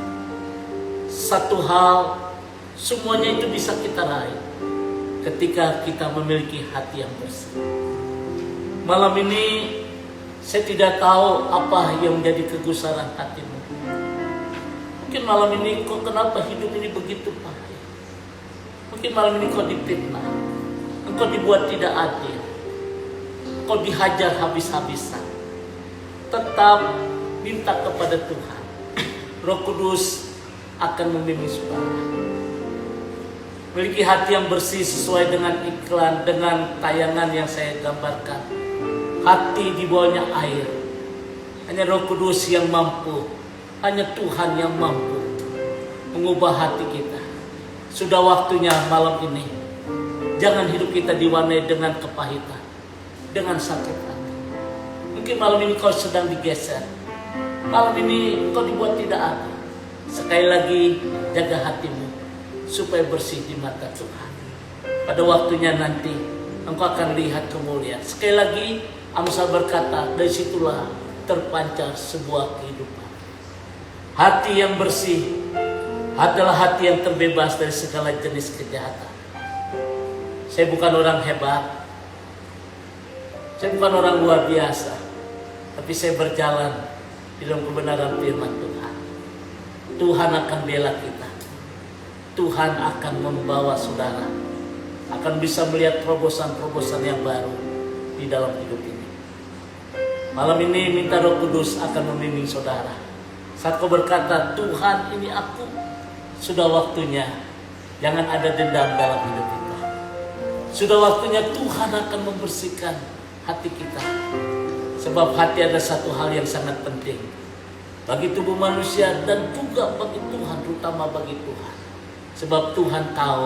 Satu hal, semuanya itu bisa kita raih ketika kita memiliki hati yang bersih. Malam ini saya tidak tahu apa yang menjadi kegusaran hatimu. Mungkin malam ini kok kenapa hidup ini begitu pahit. Mungkin malam ini kau difitnah, engkau dibuat tidak adil, engkau dihajar habis-habisan. Tetap minta kepada Tuhan. Roh Kudus akan membimbing saudara. Memiliki hati yang bersih sesuai dengan iklan, dengan tayangan yang saya gambarkan. Hati di bawahnya air. Hanya Roh Kudus yang mampu, hanya Tuhan yang mampu mengubah hati kita. Sudah waktunya malam ini, jangan hidup kita diwarnai dengan kepahitan, dengan sakit hati. Mungkin malam ini kau sedang digeser, malam ini kau dibuat tidak adil. Sekali lagi, jaga hatimu supaya bersih di mata Tuhan. Pada waktunya nanti engkau akan lihat kemuliaan. Sekali lagi Amsal berkata, dari situlah terpancar sebuah kehidupan. Hati yang bersih adalah hati yang terbebas dari segala jenis kejahatan. Saya bukan orang hebat, saya bukan orang luar biasa, tapi saya berjalan di dalam kebenaran firman Tuhan. Tuhan akan bela kita. Tuhan akan membawa saudara, akan bisa melihat terobosan-terobosan yang baru di dalam hidup ini. Malam ini minta Roh Kudus akan membimbing saudara. Saat kau berkata, Tuhan ini aku, sudah waktunya jangan ada dendam dalam hidup kita. Sudah waktunya Tuhan akan membersihkan hati kita. Sebab hati ada satu hal yang sangat penting bagi tubuh manusia dan juga bagi Tuhan, terutama bagi Tuhan. Sebab Tuhan tahu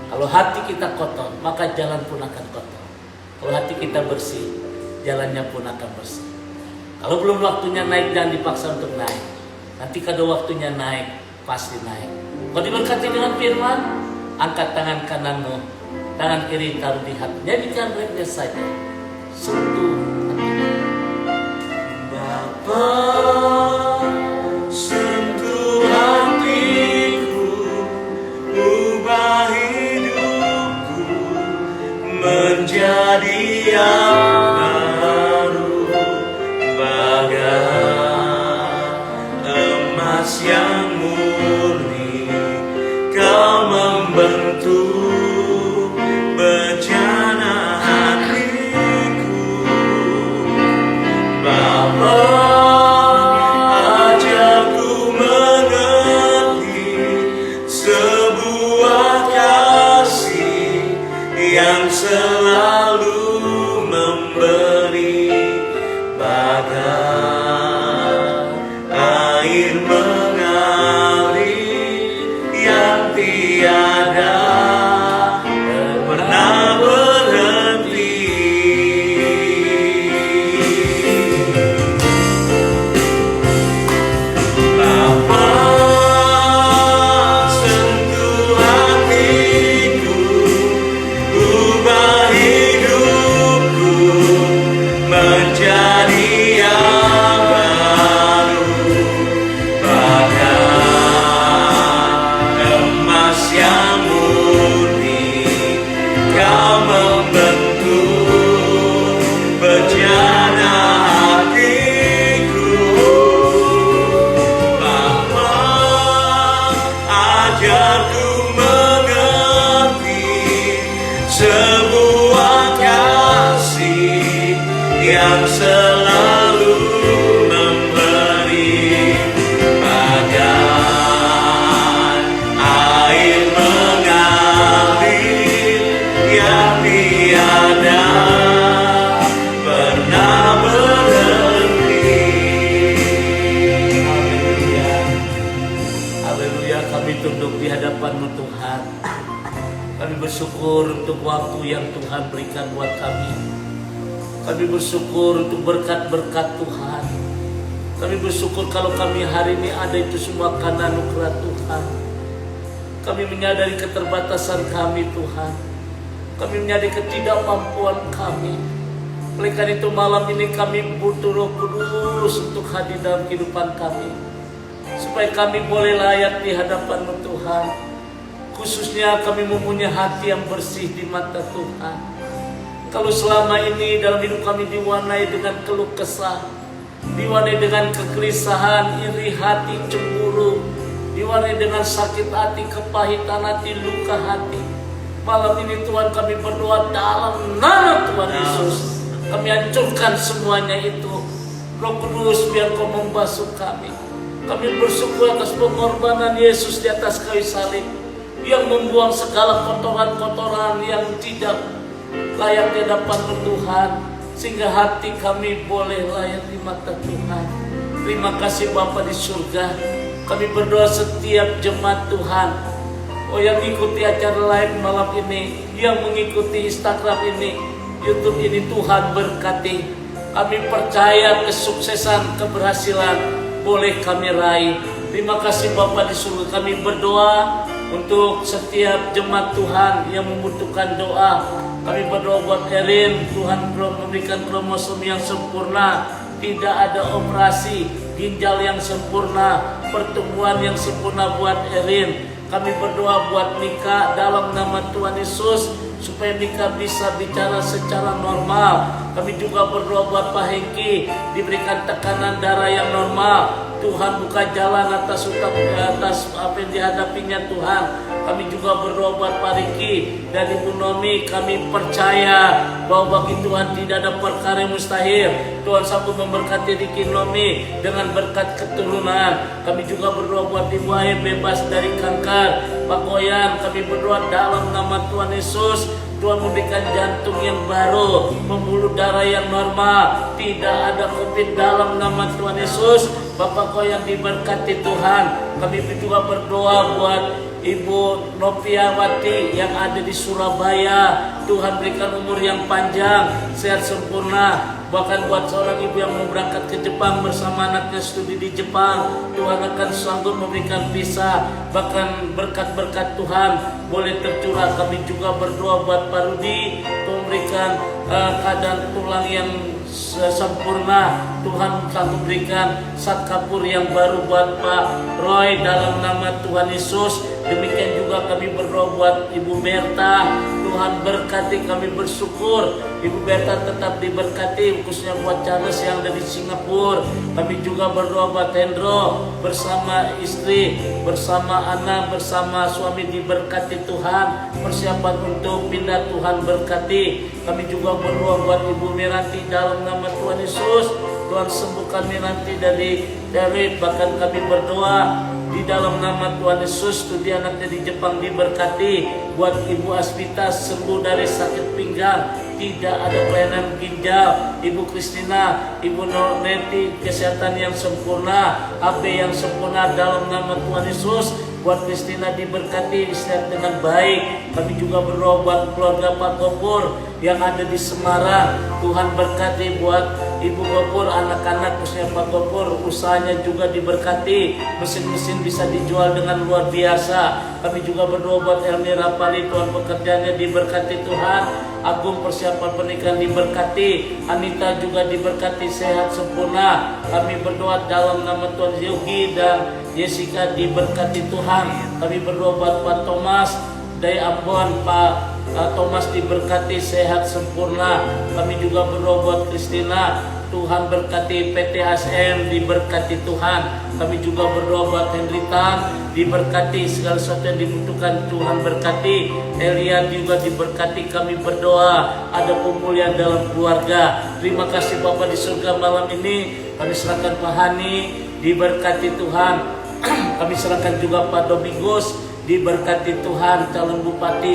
kalau hati kita kotor, maka jalan pun akan kotor. Kalau hati kita bersih, jalannya pun akan bersih. Kalau belum waktunya naik, jangan dipaksa untuk naik. Nanti kalau waktunya naik, pasti naik. Kalau diberkati dengan firman, angkat tangan kananmu, tangan kiri taruh di hati. Jadikan remnya saja. Sentuh hatimu.
Bapa, sentuh hatiku, ubah hidupku menjadi yang baru, bagai emas yang murni. Kau membentuk bejana hatiku. tiada pernah berhenti. Bapa, sentuh hatiku, ubah hidupku menjadi yang baru, bagai emas yang murni. Kau membentuk bejana hatiku. Bapa, ajarku mengerti sebuah kasih yang selalu memberi, bagai air mengalir yang tiada pernah berhenti.
Haleluya. Haleluya, kami tunduk di hadapan-Mu Tuhan. Kami bersyukur untuk waktu yang Tuhan berikan buat kami. Kami bersyukur untuk berkat-berkat Tuhan. Kami bersyukur kalau kami hari ini ada itu semua karena anugerah Tuhan. Kami menyadari keterbatasan kami Tuhan. Kami menyadari ketidakmampuan kami. Oleh karena itu malam ini kami butuh Roh Kudus untuk hadir dalam kehidupan kami, supaya kami boleh layak di hadapan-Mu Tuhan. Khususnya kami mempunyai hati yang bersih di mata Tuhan. Kalau selama ini dalam hidup kami diwarnai dengan keluh kesah, diwarnai dengan kegelisahan, iri hati, cemburu, diwarnai dengan sakit hati, kepahitan hati, luka hati, malam ini Tuhan kami berdoa dalam nama Tuhan Yesus, kami hancurkan semuanya itu. Roh Kudus, biar Kau membasuh kami. Kami bersyukur atas pengorbanan Yesus di atas kayu salib, yang membuang segala kotoran-kotoran yang tidak layak di hadapan Tuhan, sehingga hati kami boleh layak di mata Tuhan. Terima kasih Bapa di surga. Kami berdoa setiap jemaat Tuhan, yang mengikuti acara live malam ini, yang mengikuti Instagram ini, YouTube ini, Tuhan berkati. Kami percaya kesuksesan, keberhasilan boleh kami raih. Terima kasih Bapa di surga. Kami berdoa untuk setiap jemaat Tuhan yang membutuhkan doa. Kami berdoa buat Erin, Tuhan memberikan kromosom yang sempurna, tidak ada operasi, ginjal yang sempurna, pertumbuhan yang sempurna buat Erin. Kami berdoa buat Mika dalam nama Tuhan Yesus, supaya Mika bisa bicara secara normal. Kami juga berdoa buat Pak Hengki, diberikan tekanan darah yang normal. Tuhan buka jalan atas apa yang dihadapinya Tuhan. Kami juga berdoa buat Pak Riki dan Ibu Nomi. Kami percaya bahwa bagi Tuhan tidak ada perkara yang mustahil. Tuhan sanggup memberkati Riki Nomi dengan berkat keturunan. Kami juga berdoa buat Ibu Air bebas dari kanker. Pak Goyan, kami berdoa dalam nama Tuhan Yesus, Tuhan memberikan jantung yang baru, pembuluh darah yang normal, tidak ada COVID dalam nama Tuhan Yesus. Bapak kau yang diberkati Tuhan. Kami juga berdoa buat Ibu Nopiawati yang ada di Surabaya. Tuhan berikan umur yang panjang, sehat sempurna. Bahkan buat seorang ibu yang mau berangkat ke Jepang bersama anaknya studi di Jepang, Tuhan akan sanggup memberikan visa. Bahkan berkat-berkat Tuhan boleh tercurah. Kami juga berdoa buat Pak Rudi, memberikan keadaan tulang yang sempurna. Tuhan sanggup berikan sat kapur yang baru buat Pak Roy dalam nama Tuhan Yesus. Demikian juga kami berdoa buat Ibu Berta. Tuhan berkati, kami bersyukur Ibu Berta tetap diberkati, khususnya buat Charles yang ada di Singapura. Kami juga berdoa buat Hendro bersama istri, bersama anak, bersama suami diberkati Tuhan. Persiapan untuk pindah Tuhan berkati. Kami juga berdoa buat Ibu Miranti dalam nama Tuhan Yesus. Tuhan sembuhkan Miranti dari bahkan kami berdoa di dalam nama Tuhan Yesus, studi anaknya di Jepang diberkati. Buat Ibu Asmita sembuh dari sakit pinggang, tidak ada kelainan ginjal. Ibu Kristina, Ibu Neti kesehatan yang sempurna, AB yang sempurna dalam nama Tuhan Yesus. buat Kristina diberkati dengan baik. Kami juga berdoa buat keluarga Pak Gopur yang ada di Semarang. Tuhan berkati buat Ibu Gopur, anak-anak khususnya Pak Gopur, usahanya juga diberkati, mesin-mesin bisa dijual dengan luar biasa. Kami juga berdoa buat Elmi Rapali, Tuhan pekerjaannya diberkati Tuhan. Agung persiapan pernikahan diberkati, Anita juga diberkati sehat sempurna. Kami berdoa dalam nama Tuhan Yogi dan Jessica diberkati Tuhan. Kami berdoa buat Pak Thomas dari Ambon, Pak Thomas diberkati sehat sempurna. Kami juga berdoa buat Kristina, Tuhan berkati PTHSM diberkati Tuhan. Kami juga berdoa buat Hendritan diberkati, segala sesuatu yang dibutuhkan Tuhan berkati. Elia juga diberkati. Kami berdoa ada pemulihan dalam keluarga. Terima kasih Bapak di surga malam ini. Kami serahkan Pak Hani diberkati Tuhan. Kami serahkan juga Pak Domingus diberkati Tuhan, calon bupati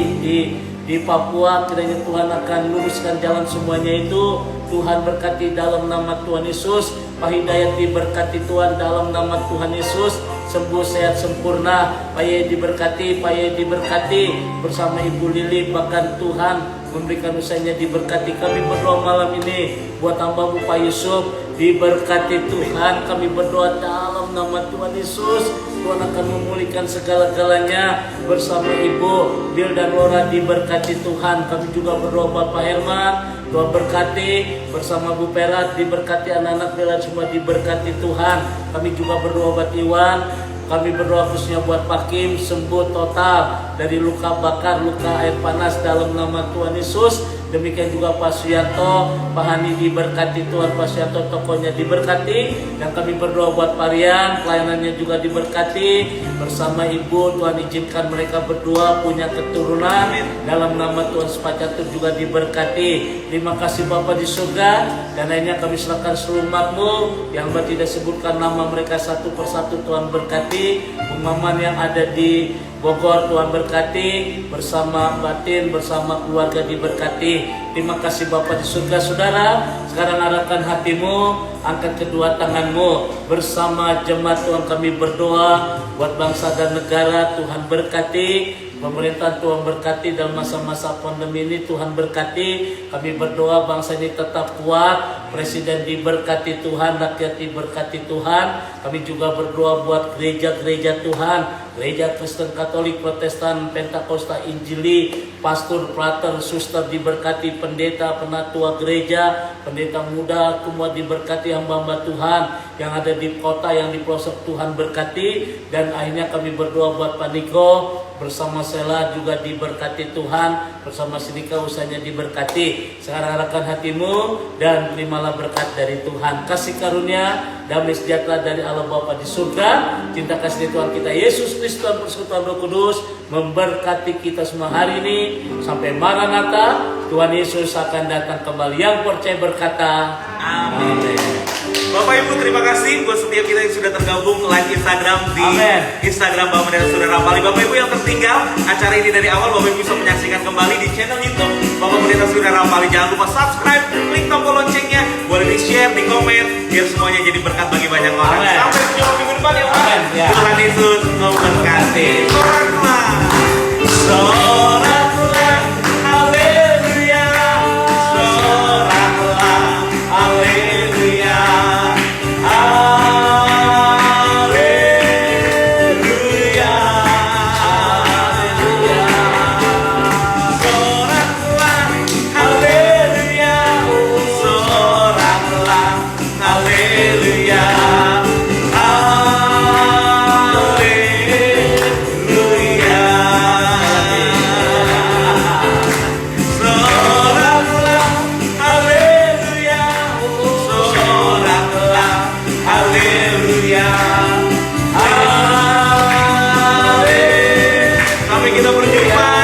di Papua. Kiranya Tuhan akan luruskan jalan semuanya itu. Tuhan berkati dalam nama Tuhan Yesus. Pak Hidayat diberkati Tuhan dalam nama Tuhan Yesus. Sembuh sehat sempurna. Pak Yai diberkati, Pak Yai diberkati bersama Ibu Lili. Bahkan Tuhan memberikan usahanya diberkati. Kami berdoa malam ini buat hamba-Mu Pak Yusuf diberkati Tuhan. Kami berdoa dalam nama Tuhan Yesus. Tuhan akan memulihkan segala-galanya bersama Ibu Bill dan Laura diberkati Tuhan. Kami juga berdoa buat Pak Herman, Tuhan berkati bersama Bu Perat diberkati, anak-anak Bella semua diberkati Tuhan. Kami juga berdoa buat Iwan. Kami berdoa khususnya buat Pak Kim sembuh total dari luka bakar, luka air panas dalam nama Tuhan Yesus. Demikian juga Pak Suyanto, Pak Hani diberkati Tuhan, Pak Suyanto tokonya diberkati. Dan kami berdoa buat Pak Rian, pelayanannya juga diberkati. Bersama Ibu, Tuhan izinkan mereka berdua punya keturunan. Dalam nama Tuhan Sepacatur juga diberkati. Terima kasih Bapak di surga. Dan akhirnya kami serahkan seluruh umat-Mu yang tidak sebutkan nama mereka satu persatu. Tuhan berkati. Bung Maman yang ada di Bogor, Tuhan berkati, bersama batin, bersama keluarga diberkati. Terima kasih Bapak di surga. Saudara, sekarang arahkan hatimu, angkat kedua tanganmu. Bersama jemaat Tuhan kami berdoa buat bangsa dan negara. Tuhan berkati, pemerintahan Tuhan berkati dalam masa-masa pandemi ini. Tuhan berkati. Kami berdoa bangsa ini tetap kuat, presiden diberkati Tuhan, rakyat diberkati Tuhan. Kami juga berdoa buat gereja-gereja Tuhan, gereja Kristen, Katolik, Protestan, Pentakosta, Injili, pastor, prater, suster diberkati, pendeta, penatua gereja, pendeta muda, semua diberkati hamba-hamba Tuhan yang ada di kota, yang di pelosok. Tuhan berkati. Dan akhirnya kami berdoa buat Pak Niko bersama Sela juga diberkati Tuhan, bersama Sidika usahanya diberkati. Sekarang arahkan hatimu dan terimalah berkat dari Tuhan. Kasih karunia, damai sejahtera dari Allah Bapa di surga, cinta kasih Tuhan kita Yesus Kristus dan persekutuan Roh Kudus memberkati kita semua hari ini sampai Maranatha. Tuhan Yesus akan datang kembali. Yang percaya berkata
Amin. Bapak Ibu, terima kasih buat setiap kita yang sudah tergabung live Instagram di Instagram Bapak dan Saudara Rapali. Bapak Ibu yang tertinggal acara ini dari awal, Bapak Ibu bisa menyaksikan kembali di channel YouTube Bapak dan Saudara Rapali. Jangan lupa subscribe, klik tombol loncengnya, boleh di share, di komen, biar semuanya jadi berkat bagi banyak orang. Sampai jumpa minggu depan ya Pak. Tuhan Yesus memberkati. Soraklah, haleluya. Soraklah, haleluya. Haleluya. Soraklah, haleluya. Soraklah, haleluya. Sampai kita berjumpa.